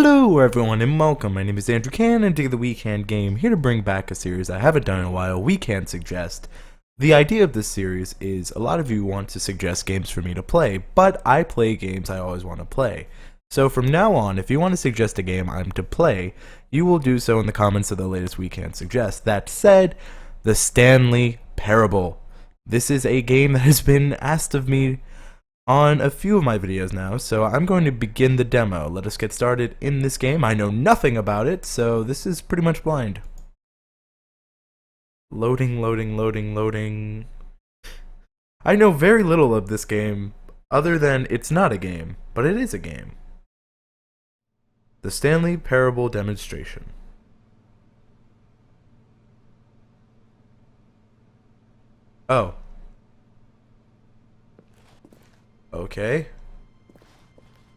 Hello everyone and welcome. My name is Andrew Can and together WeKanGame, here to bring back a series I haven't done in a while, WeKanSuggest. The idea of this series is a lot of you want to suggest games for me to play, but I play games I always want to play. So from now on, if you want to suggest a game I'm to play, you will do so in the comments of the latest WeKanSuggest. That said, the Stanley Parable. This is a game that has been asked of me on a few of my videos now, so I'm going to begin the demo. Let us get started in this game. I know nothing about it, so this is pretty much blind. Loading. I know very little of this game, other than it's not a game, but it is a game. The Stanley Parable Demonstration. Oh. Okay.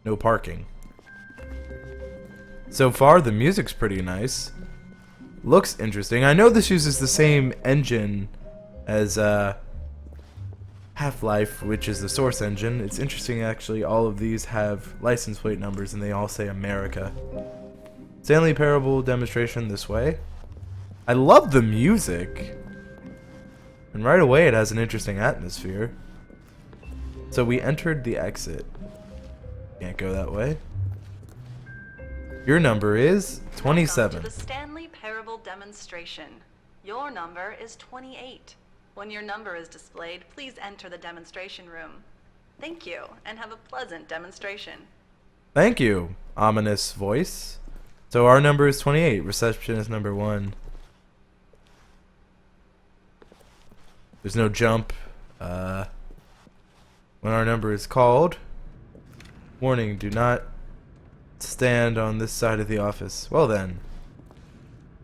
No parking. So far, the music's pretty nice. Looks interesting. I know this uses the same engine as Half-Life, which is the source engine. It's interesting, actually, all of these have license plate numbers and they all say America. Stanley Parable Demonstration this way. I love the music. And right away, it has an interesting atmosphere. So we entered the exit. Can't go that way. Your number is 27. Welcome to the Stanley Parable Demonstration. Your number is 28. When your number is displayed, please enter the demonstration room. Thank you, and have a pleasant demonstration. Thank you, ominous voice. So our number is 28. Receptionist number 1. There's no jump. When our number is called, warning, do not stand on this side of the office. Well then,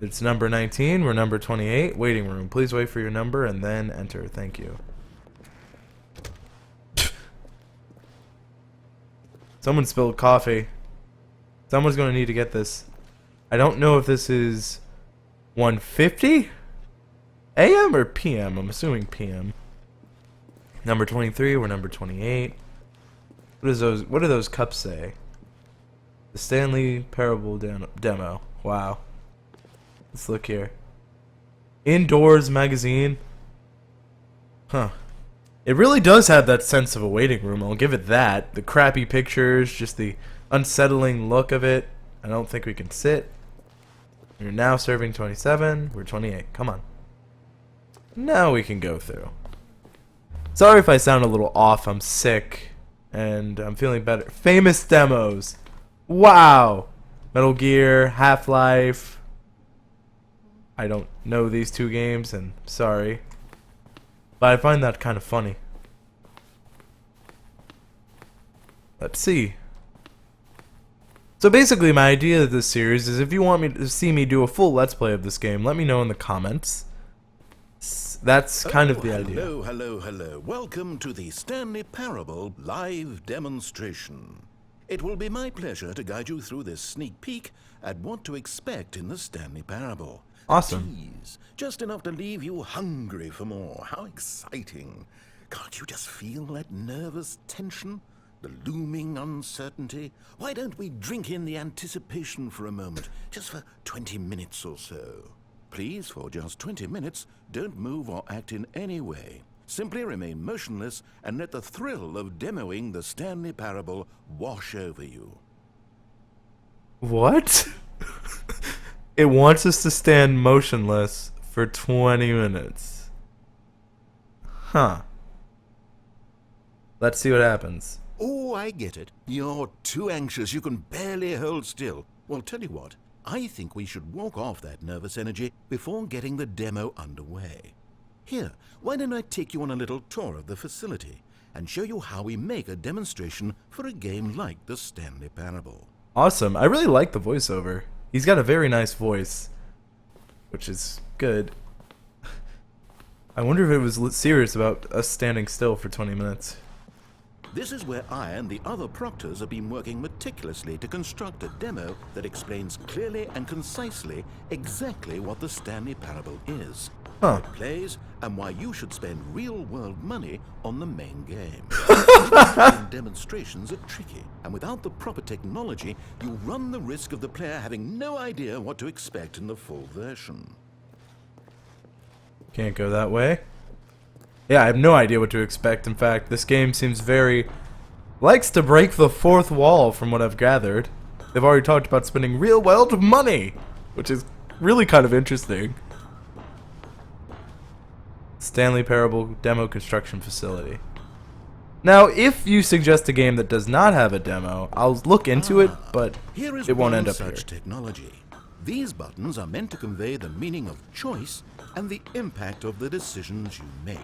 it's number 19, we're number 28, waiting room. Please wait for your number and then enter. Thank you. Someone spilled coffee. Someone's going to need to get this. I don't know if this is 1:50 a.m. or p.m. I'm assuming p.m. Number 23, we're number 28. What do those cups say? The Stanley Parable Demo. Wow. Let's look here. Indoors magazine. Huh. It really does have that sense of a waiting room, I'll give it that. The crappy pictures, just the unsettling look of it. I don't think we can sit. You're now serving 27, we're 28. Come on. Now we can go through. Sorry if I sound a little off, I'm sick, and I'm feeling better. Famous demos. Wow. Metal Gear, Half-Life. I don't know these two games, and sorry. But I find that kind of funny. Let's see. So basically my idea of this series is if you want me to see me do a full Let's Play of this game, let me know in the comments. That's kind of the idea. Hello. Welcome to the Stanley Parable live demonstration. It will be my pleasure to guide you through this sneak peek at what to expect in the Stanley Parable. Awesome. Tease, just enough to leave you hungry for more. How exciting. Can't you just feel that nervous tension? The looming uncertainty? Why don't we drink in the anticipation for a moment, just for 20 minutes or so? Please, for just 20 minutes, don't move or act in any way. Simply remain motionless and let the thrill of demoing the Stanley Parable wash over you. What? It wants us to stand motionless for 20 minutes. Huh. Let's see what happens. Oh, I get it. You're too anxious. You can barely hold still. Well, tell you what. I think we should walk off that nervous energy before getting the demo underway. Here, why don't I take you on a little tour of the facility and show you how we make a demonstration for a game like the Stanley Parable. Awesome. I really like the voiceover. He's got a very nice voice, which is good. I wonder if it was serious about us standing still for 20 minutes. This is where I and the other proctors have been working meticulously to construct a demo that explains clearly and concisely exactly what the Stanley Parable is, how it plays, and why you should spend real-world money on the main game. Demonstrations are tricky, and without the proper technology, you run the risk of the player having no idea what to expect in the full version. Can't go that way. Yeah, I have no idea what to expect. In fact, this game seems likes to break the fourth wall from what I've gathered. They've already talked about spending real world money, which is really kind of interesting. Stanley Parable Demo Construction Facility. Now, if you suggest a game that does not have a demo, I'll look into it, but it won't end up here. Technology. These buttons are meant to convey the meaning of choice and the impact of the decisions you make.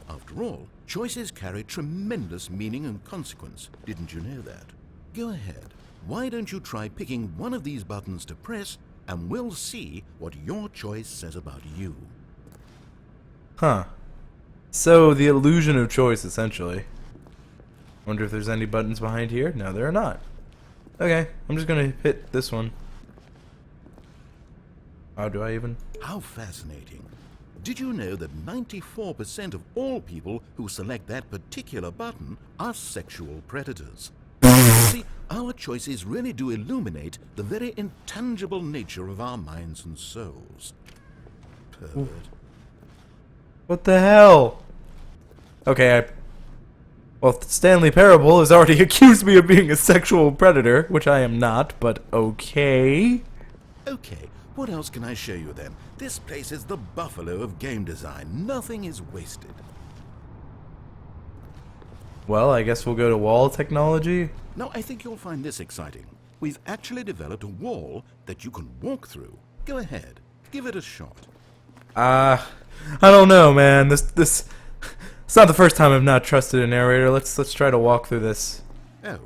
After all, choices carry tremendous meaning and consequence. Didn't you know that? Go ahead. Why don't you try picking one of these buttons to press, and we'll see what your choice says about you. Huh. So, the illusion of choice, essentially. Wonder if there's any buttons behind here? No, there are not. Okay, I'm just gonna hit this one. How do I even? How fascinating. Did you know that 94% of all people who select that particular button are sexual predators? See, our choices really do illuminate the very intangible nature of our minds and souls. Pervert. What the hell? Okay, well, Stanley Parable has already accused me of being a sexual predator, which I am not, but okay. Okay, what else can I show you then? This place is the buffalo of game design. Nothing is wasted. Well, I guess we'll go to wall technology. Now, I think you'll find this exciting. We've actually developed a wall that you can walk through. Go ahead, give it a shot. I don't know, man. This it's not the first time I've not trusted a narrator. Let's try to walk through this. Oh,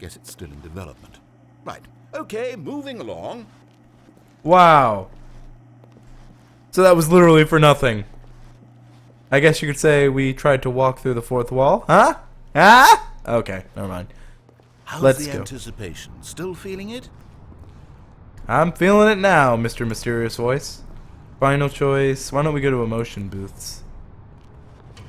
guess it's still in development. Right, okay, moving along. Wow. So that was literally for nothing. I guess you could say we tried to walk through the fourth wall. Huh? Huh? Okay, never mind. How's the anticipation? Still feeling it? I'm feeling it now, Mr. Mysterious Voice. Final choice. Why don't we go to emotion booths?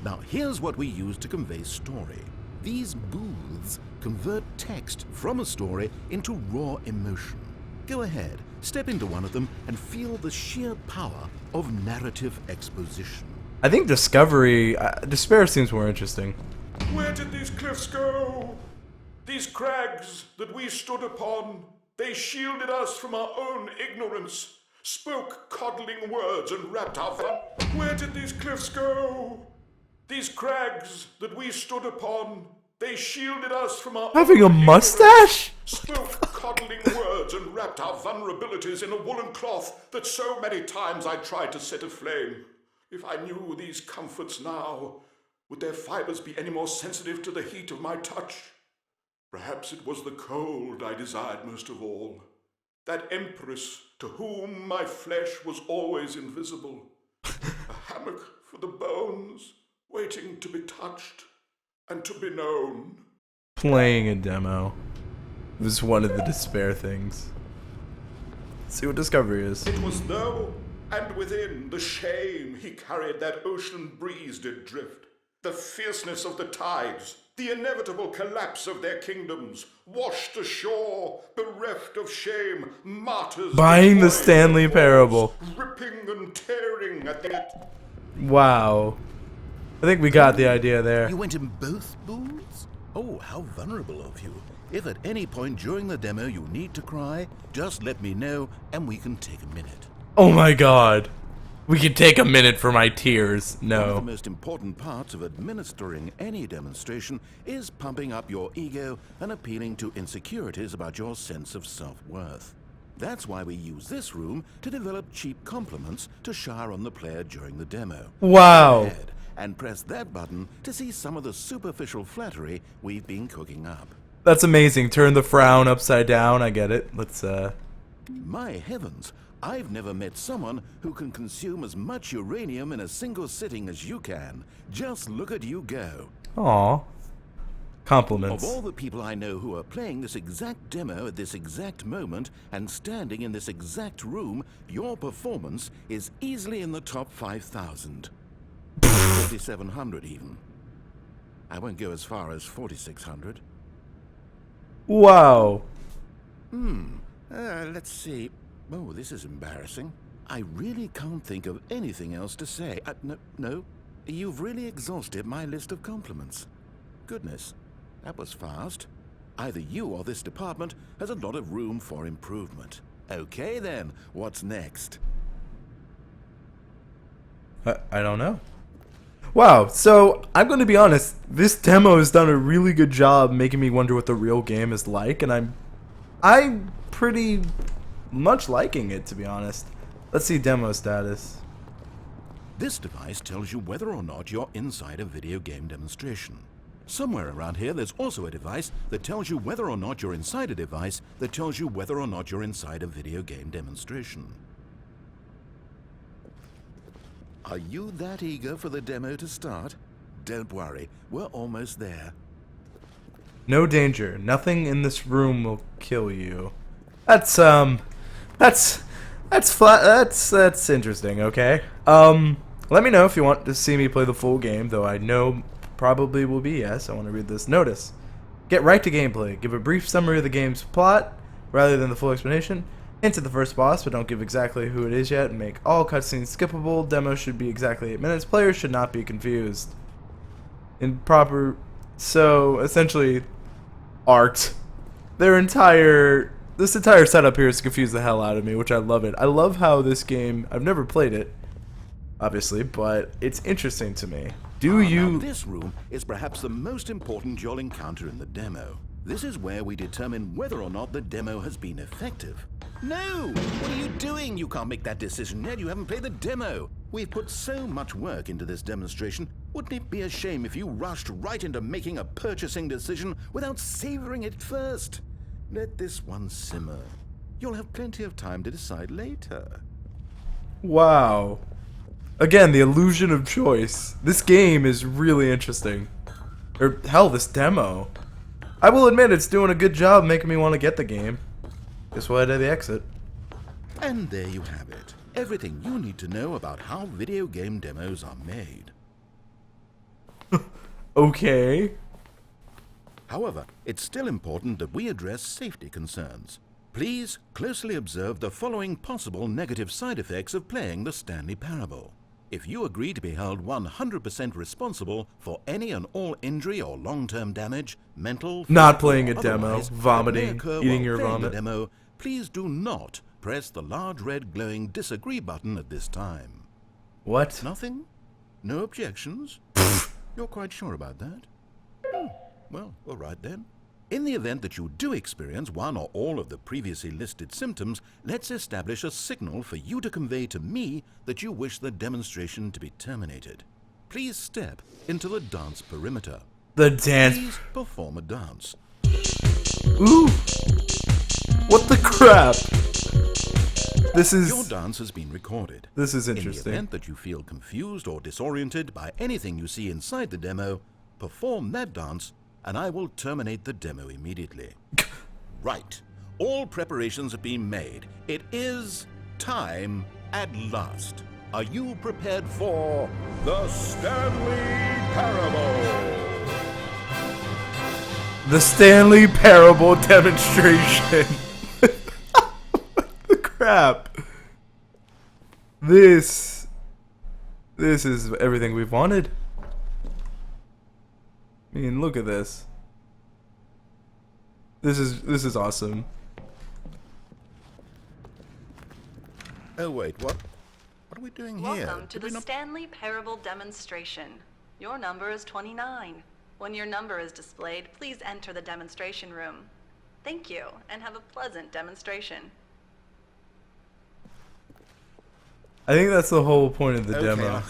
Now, here's what we use to convey story. These booths convert text from a story into raw emotion. Go ahead, step into one of them and feel the sheer power of narrative exposition. I think Discovery... Despair seems more interesting. Where did these cliffs go? These crags that we stood upon, they shielded us from our own ignorance, spoke coddling words and wrapped our Where did these cliffs go? These crags that we stood upon, they shielded us from our Having a mustache? Spoke coddling words and wrapped our vulnerabilities in a woolen cloth that so many times I tried to set aflame. If I knew these comforts now, would their fibers be any more sensitive to the heat of my touch? Perhaps it was the cold I desired most of all. That empress to whom my flesh was always invisible. A hammock for the bones, waiting to be touched and to be known. Playing a demo was one of the despair things. Let's see what Discovery is. It was though, and within the shame he carried that ocean breeze did drift. The fierceness of the tides, the inevitable collapse of their kingdoms, washed ashore, bereft of shame, martyrs... Buying the Stanley Parable. Ripping and tearing at the... Wow. I think we got the idea there. You went in both booths? Oh, how vulnerable of you. If at any point during the demo you need to cry, just let me know and we can take a minute. Oh my god. We can take a minute for my tears. One of No. the most important parts of administering any demonstration is pumping up your ego and appealing to insecurities about your sense of self-worth. That's why we use this room to develop cheap compliments to shower on the player during the demo. Wow. Go ahead and press that button to see some of the superficial flattery we've been cooking up. That's amazing. Turn the frown upside down. I get it. Let's, My heavens, I've never met someone who can consume as much uranium in a single sitting as you can. Just look at you go. Aw. Compliments. Of all the people I know who are playing this exact demo at this exact moment and standing in this exact room, your performance is easily in the top 5,000. 4,700 even. I won't go as far as 4,600. Wow. Let's see. Oh, this is embarrassing. I really can't think of anything else to say. No. You've really exhausted my list of compliments. Goodness, that was fast. Either you or this department has a lot of room for improvement. Okay then, what's next? I don't know. Wow, so I'm going to be honest, this demo has done a really good job making me wonder what the real game is like, and I'm pretty much liking it, to be honest. Let's see demo status. This device tells you whether or not you're inside a video game demonstration. Somewhere around here there's also a device that tells you whether or not you're inside a device that tells you whether or not you're inside a video game demonstration. Are you that eager for the demo to start? Don't worry, we're almost there. No danger. Nothing in this room will kill you. That's interesting, okay? Let me know if you want to see me play the full game, though I know probably will be yes. I want to read this. Notice. Get right to gameplay. Give a brief summary of the game's plot, rather than the full explanation. Hint at the first boss, but don't give exactly who it is yet. Make all cutscenes skippable. Demo should be exactly 8 minutes. Players should not be confused. So, essentially, art. This entire setup here has confused the hell out of me, which I love it. I love how this game, I've never played it, obviously, but it's interesting to me. Now this room is perhaps the most important you'll encounter in the demo. This is where we determine whether or not the demo has been effective. No! What are you doing? You can't make that decision yet. You haven't played the demo. We've put so much work into this demonstration. Wouldn't it be a shame if you rushed right into making a purchasing decision without savoring it first? Let this one simmer. You'll have plenty of time to decide later. Wow. Again, the illusion of choice. This game is really interesting. Or, hell, this demo. I will admit it's doing a good job making me want to get the game. Guess we'll head to the exit. And there you have it. Everything you need to know about how video game demos are made. Okay. However, it's still important that we address safety concerns. Please closely observe the following possible negative side effects of playing the Stanley Parable. If you agree to be held 100% responsible for any and all injury or long-term damage, mental, not playing a or demo, otherwise, vomiting, that may occur eating while your playing vomit. the demo, please do not press the large red glowing disagree button at this time. What? Nothing? No objections? You're quite sure about that? Well, all right then. In the event that you do experience one or all of the previously listed symptoms, let's establish a signal for you to convey to me that you wish the demonstration to be terminated. Please step into the dance perimeter. The dance. Please perform a dance. Ooh. What the crap? Your dance has been recorded. This is In interesting. the event that you feel confused or disoriented by anything you see inside the demo, perform that dance and I will terminate the demo immediately. Right. All preparations have been made. It is time at last. Are you prepared for the Stanley Parable? The Stanley Parable demonstration. What the crap? This is everything we've wanted. I mean, look at this. This is awesome. Oh wait, what are we doing here? Welcome to Did we the not- Stanley Parable demonstration. Your number is 29. When your number is displayed, please enter the demonstration room. Thank you, and have a pleasant demonstration. I think that's the whole point of the Okay, demo.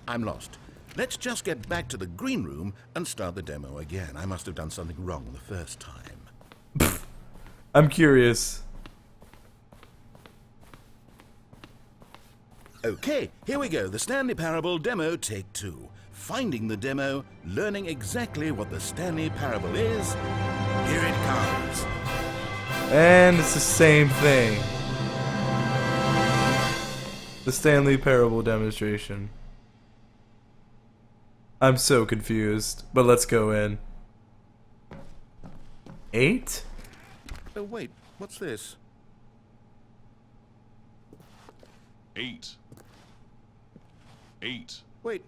I'm lost. Let's just get back to the green room and start the demo again. I must have done something wrong the first time. I'm curious. Okay, here we go. The Stanley Parable Demo Take 2. finding the demo, learning exactly what the Stanley Parable is. Here it comes. And it's the same thing. The Stanley Parable demonstration. I'm so confused, but let's go in. 8? Oh wait, what's this? 8. 8. Wait.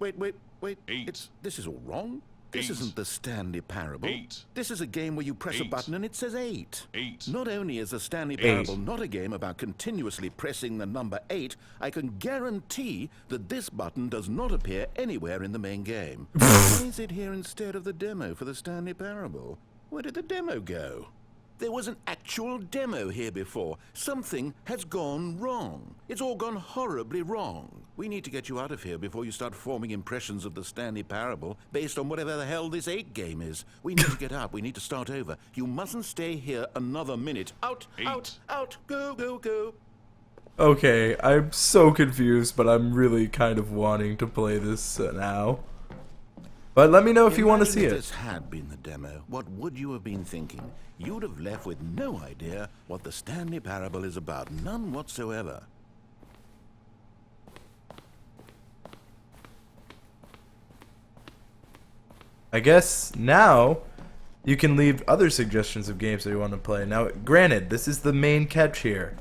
8. This is all wrong. This 8. isn't the Stanley Parable. 8. This is a game where you press a 8. button and it says 8. 8. Not only is the Stanley 8. Parable not a game about continuously pressing the number 8, I can guarantee that this button does not appear anywhere in the main game. Why is it here instead of the demo for the Stanley Parable? Where did the demo go? There was an actual demo here before. Something has gone wrong. It's all gone horribly wrong. We need to get you out of here before you start forming impressions of the Stanley Parable based on whatever the hell this 8 game is. We need to get out. We need to start over. You mustn't stay here another minute. Out, 8. out, go. Okay, I'm so confused, but I'm really kind of wanting to play this now. But let me know if you want to see Imagine it. if this had been the demo, what would you have been thinking? You'd have left with no idea what the Stanley Parable is about. None whatsoever. I guess now you can leave other suggestions of games that you want to play. Now, granted, this is the main catch here.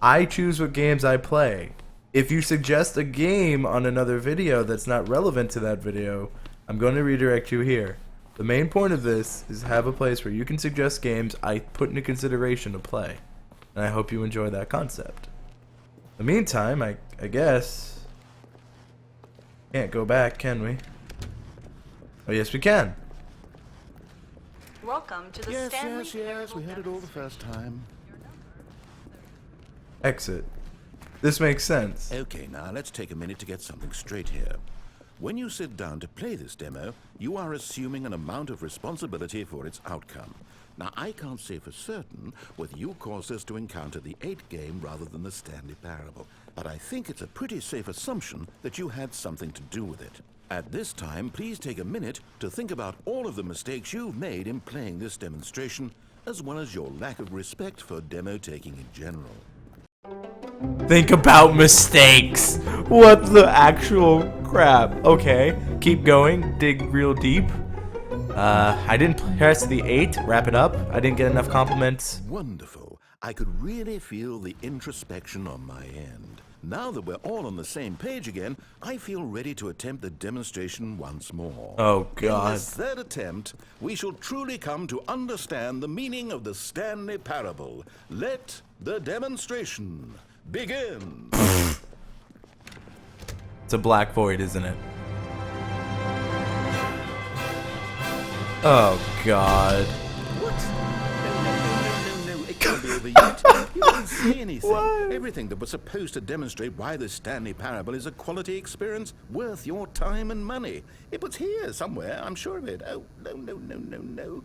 I choose what games I play. If you suggest a game on another video that's not relevant to that video, I'm going to redirect you here. The main point of this is have a place where you can suggest games I put into consideration to play. And I hope you enjoy that concept. In the meantime, I guess... Can't go back, can we? Oh, yes, we can. Welcome to the Stanley Parable we had it all the first time. Exit. This makes sense. Okay, now let's take a minute to get something straight here. When you sit down to play this demo, you are assuming an amount of responsibility for its outcome. Now, I can't say for certain whether you caused us to encounter the 8 game rather than the Stanley Parable, but I think it's a pretty safe assumption that you had something to do with it. At this time, please take a minute to think about all of the mistakes you've made in playing this demonstration, as well as your lack of respect for demo taking in general. Think about mistakes. What the actual crap? Okay, keep going. Dig real deep. I didn't press the 8. Wrap it up. I didn't get enough compliments. Wonderful. I could really feel the introspection on my end. Now that we're all on the same page again, I feel ready to attempt the demonstration once more. Oh, In God. this third attempt, we shall truly come to understand the meaning of the Stanley Parable. Let the demonstration begin. It's a black void, isn't it? Oh, God. What? No. It can't be over yet. You didn't say anything. What? Everything that was supposed to demonstrate why the Stanley Parable is a quality experience worth your time and money. It was here somewhere, I'm sure of it. Oh, no.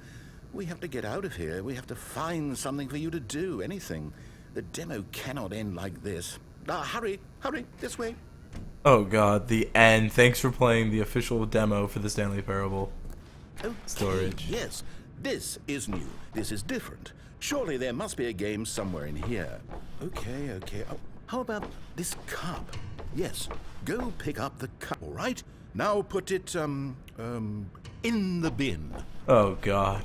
We have to get out of here. We have to find something for you to do, anything. The demo cannot end like this. Hurry, this way. Oh, God, the end. Thanks for playing the official demo for the Stanley Parable. Okay, Storage. Yes, this is new. This is different. Surely there must be a game somewhere in here. Okay. Oh, how about this cup? Yes, go pick up the cup, all right? Now put it, in the bin. Oh, God.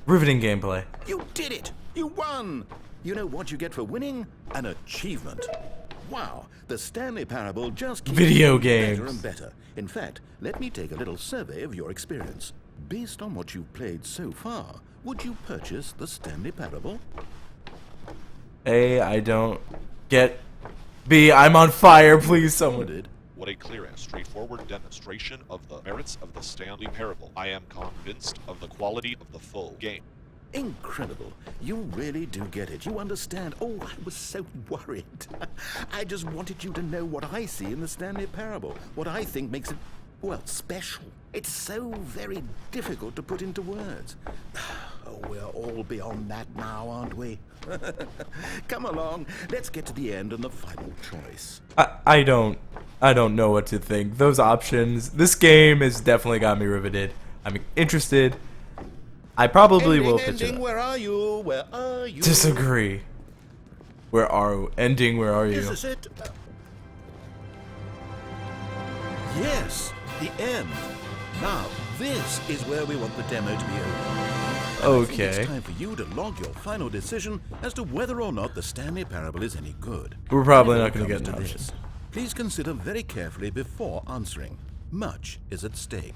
Riveting gameplay. You did it! You won! You know what you get for winning? An achievement. Wow, the Stanley Parable just keeps Video getting games. better and better. In fact, let me take a little survey of your experience. Based on what you've played so far, would you purchase the Stanley Parable? A, I don't get... B, I'm on fire, please, someone. Did. What a clear and straightforward demonstration of the merits of the Stanley Parable. I am convinced of the quality of the full game. Incredible. You really do get it. You understand. Oh, I was so worried. I just wanted you to know what I see in the Stanley Parable. What I think makes it, well, special. It's so very difficult to put into words. Oh, we're all beyond that now, aren't we? Come along, let's get to the end and the final choice. I don't know what to think. Those options. This game has definitely got me riveted. I'm interested. I probably will pitch it. Where are you? Where are you? Disagree. Where are ending? Where are you? Is this it? Yes, the end. Now, this is where we want the demo to be over. I think it's time for you to log your final decision as to whether or not the Stanley Parable is any good. We're probably not When going it to get comes an option. this, please consider very carefully before answering. Much is at stake.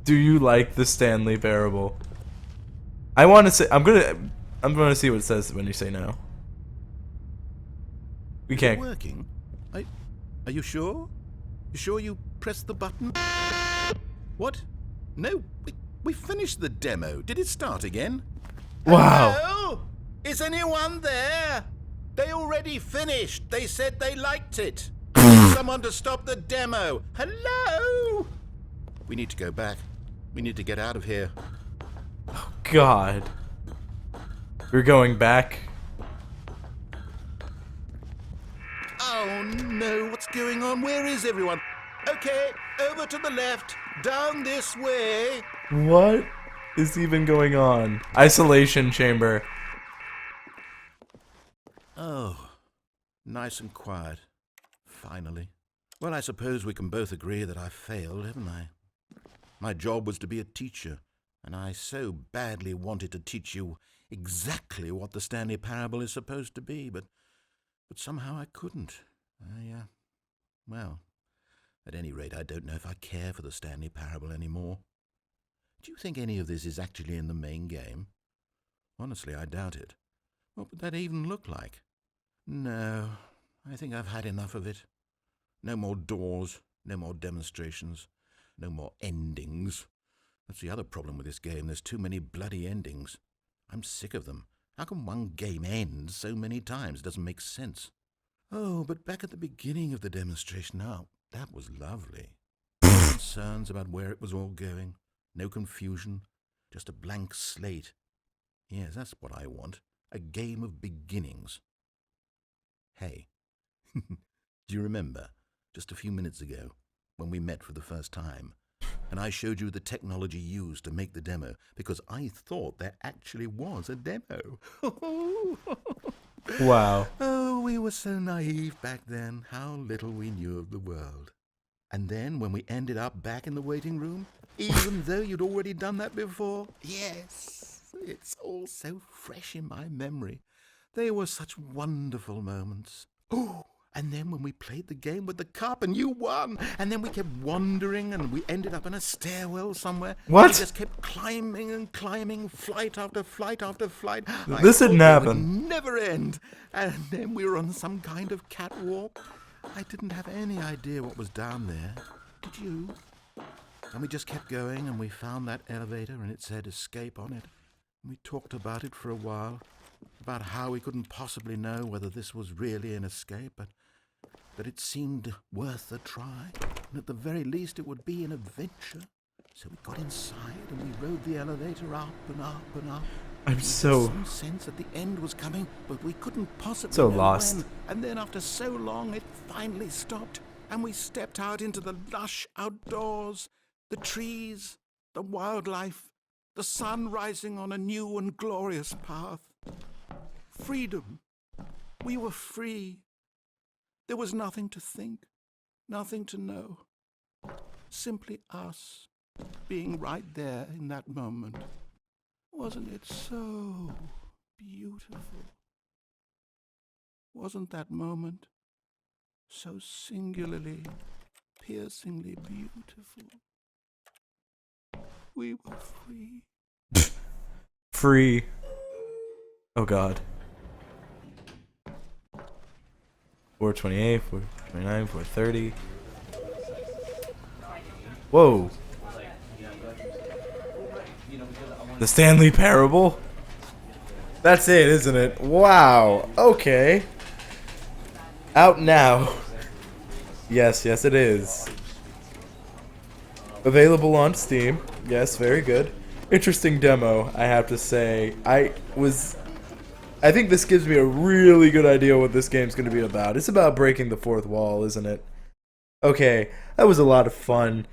Do you like the Stanley Parable? I want to say I'm gonna see what it says when you say no. We Is it can't. working? Are you sure? You sure you pressed the button? What? No, we finished the demo. Did it start again? Wow. Hello? Is anyone there? They already finished. They said they liked it. Someone to stop the demo. Hello? We need to go back. We need to get out of here. God. We're going back. Oh no, what's going on? Where is everyone? Okay, over to the left. Down this way. What is even going on? Isolation chamber. Oh, nice and quiet. Finally. Well, I suppose we can both agree that I failed, haven't I? My job was to be a teacher, and I so badly wanted to teach you exactly what the Stanley Parable is supposed to be, but somehow I couldn't. Well, at any rate, I don't know if I care for the Stanley Parable anymore. Do you think any of this is actually in the main game? Honestly, I doubt it. What would that even look like? No, I think I've had enough of it. No more doors, no more demonstrations, no more endings. That's the other problem with this game. There's too many bloody endings. I'm sick of them. How can one game end so many times? It doesn't make sense. Oh, but back at the beginning of the demonstration, now, that was lovely. No concerns about where it was all going. No confusion. Just a blank slate. Yes, that's what I want. A game of beginnings. Hey, do you remember, just a few minutes ago, when we met for the first time, and I showed you the technology used to make the demo, because I thought there actually was a demo. Wow. Oh, we were so naive back then. How little we knew of the world. And then when we ended up back in the waiting room, even though you'd already done that before, yes, it's all so fresh in my memory. They were such wonderful moments. Oh, and then when we played the game with the cup and you won, and then we kept wandering and we ended up in a stairwell somewhere. What? We just kept climbing and climbing, flight after flight after flight. This didn't I thought it would happen. never end. And then we were on some kind of catwalk. I didn't have any idea what was down there. Did you? And we just kept going and we found that elevator and it said escape on it. And we talked about it for a while. About how we couldn't possibly know whether this was really an escape, but it seemed worth a try, and at the very least it would be an adventure. So we got inside and we rode the elevator up and up and up. I'm We had so some sense that the end was coming, but we couldn't possibly So know lost. when. And then after so long, it finally stopped, and we stepped out into the lush outdoors, the trees, the wildlife, the sun rising on a new and glorious path. Freedom. We were free. There was nothing to think, nothing to know. Simply us being right there in that moment. Wasn't it so beautiful? Wasn't that moment so singularly, piercingly beautiful? We were free. free. Oh God. 428, 429, 430. Whoa. The Stanley Parable? That's it, isn't it? Wow. Okay. Out now. Yes, yes it is. Available on Steam. Yes, very good. Interesting demo, I have to say. I think this gives me a really good idea what this game's going to be about. It's about breaking the fourth wall, isn't it? Okay, that was a lot of fun.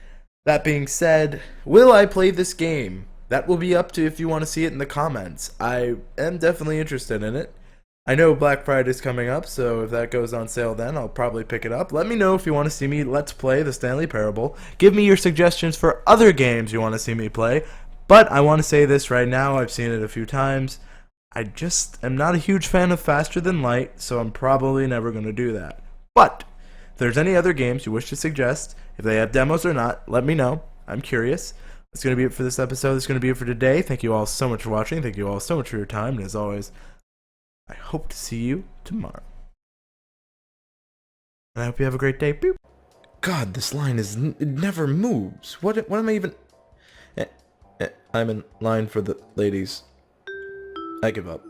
That being said, will I play this game? That will be up to if you want to see it in the comments. I am definitely interested in it. I know Black Friday's coming up, so if that goes on sale then, I'll probably pick it up. Let me know if you want to see me Let's Play the Stanley Parable. Give me your suggestions for other games you want to see me play. But I want to say this right now, I've seen it a few times. I just am not a huge fan of Faster Than Light, so I'm probably never going to do that. But if there's any other games you wish to suggest, if they have demos or not, let me know. I'm curious. That's going to be it for this episode. That's going to be it for today. Thank you all so much for watching. Thank you all so much for your time. And as always, I hope to see you tomorrow. And I hope you have a great day. Boop. God, this line it never moves. What am I even... I'm in line for the ladies. I give up.